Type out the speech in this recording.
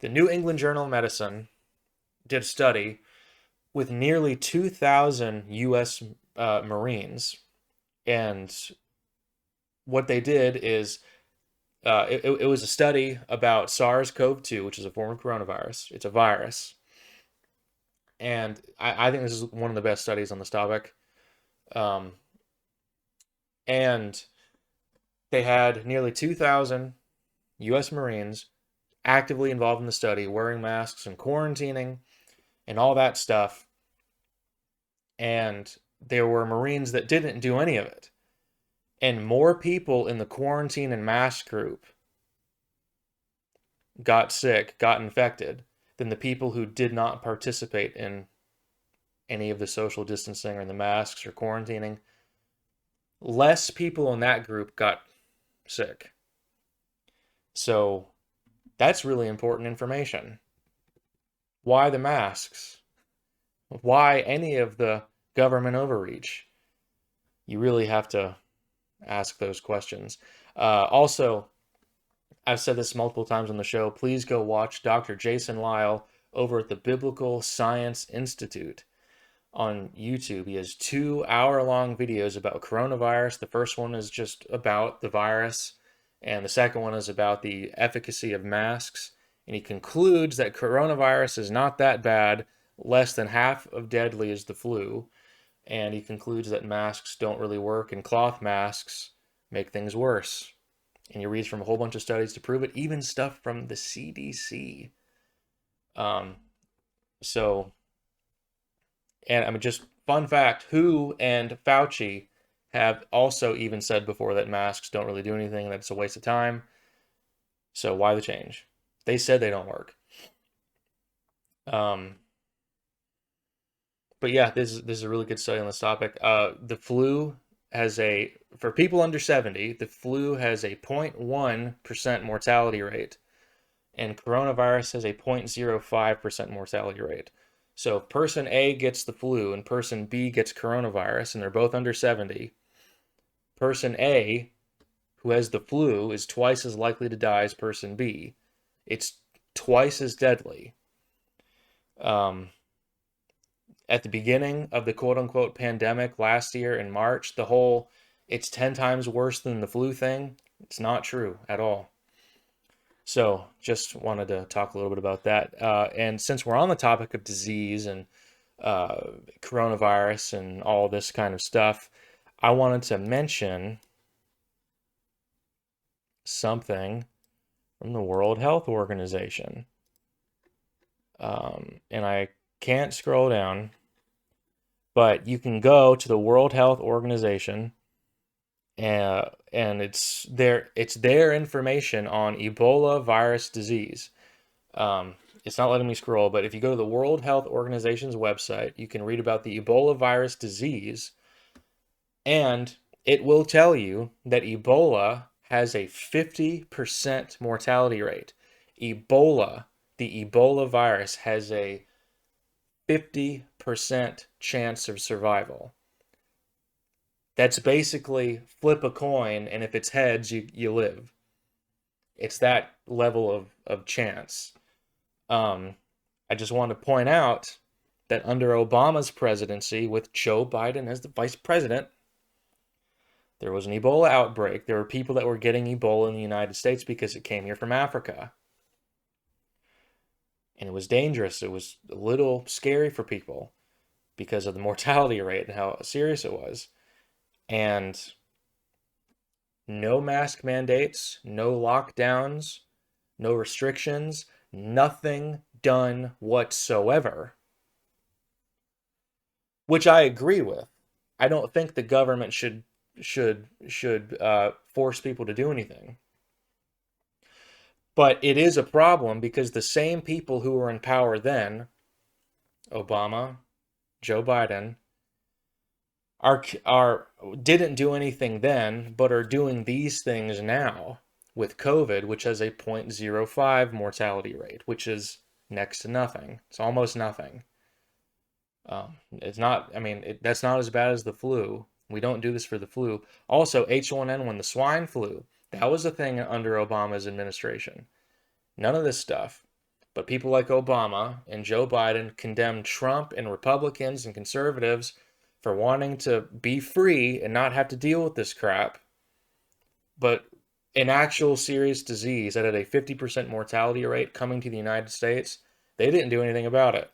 The New England Journal of Medicine did a study with nearly 2,000 U.S. Marines, and what they did is it was a study about SARS-CoV-2, which is a form of coronavirus. It's a virus, and I think this is one of the best studies on this topic. Um, and they had nearly 2,000 U.S. Marines actively involved in the study, wearing masks and quarantining and all that stuff. And there were Marines that didn't do any of it. And more people in the quarantine and mask group got sick, got infected, than the people who did not participate in any of the social distancing or the masks or quarantining. Less people in that group got sick. So that's really important information. Why the masks? Why any of the government overreach? You really have to ask those questions. Also, I've said this multiple times on the show. Please go watch Dr. Jason Lisle over at the Biblical Science Institute on YouTube. He has 2-hour-long videos about coronavirus. The first one is just about the virus, and the second one is about the efficacy of masks. And he concludes that coronavirus is not that bad, less than half of deadly as the flu. And he concludes that masks don't really work, and cloth masks make things worse. And he reads from a whole bunch of studies to prove it, even stuff from the CDC. Um, so, and I mean, just fun fact, WHO and Fauci have also even said before that masks don't really do anything, that it's a waste of time. So why the change? They said they don't work. But yeah, this is a really good study on this topic. The flu has for people under 70, the flu has a 0.1% mortality rate, and coronavirus has a 0.05% mortality rate. So if person A gets the flu and person B gets coronavirus, and they're both under 70, person A, who has the flu, is twice as likely to die as person B. It's twice as deadly. At the beginning of the quote-unquote pandemic last year in March, it's 10 times worse than the flu thing. It's not true at all. So just wanted to talk a little bit about that. And since we're on the topic of disease and coronavirus and all this kind of stuff, I wanted to mention something from the World Health Organization. And I can't scroll down, but you can go to the World Health Organization, and it's their information on Ebola virus disease. It's not letting me scroll, but if you go to the World Health Organization's website, you can read about the Ebola virus disease, and it will tell you that Ebola has a 50% mortality rate. The Ebola virus has a 50% chance of survival. That's basically flip a coin, and if it's heads, you live. It's that level of chance. I just want to point out that under Obama's presidency, with Joe Biden as the vice president, there was an Ebola outbreak. There were people that were getting Ebola in the United States because it came here from Africa. And it was dangerous. It was a little scary for people because of the mortality rate and how serious it was. And no mask mandates, no lockdowns, no restrictions, nothing done whatsoever. Which I agree with. I don't think the government should force people to do anything. But it is a problem because the same people who were in power then, Obama, Joe Biden, didn't do anything then, but are doing these things now with COVID, which has a 0.05 mortality rate, which is next to nothing. It's almost nothing. It's not, I mean, that's not as bad as the flu. We don't do this for the flu. Also, H1N1, the swine flu, that was a thing under Obama's administration. None of this stuff. But people like Obama and Joe Biden condemned Trump and Republicans and conservatives for wanting to be free and not have to deal with this crap. But an actual serious disease that had a 50% mortality rate coming to the United States, they didn't do anything about it.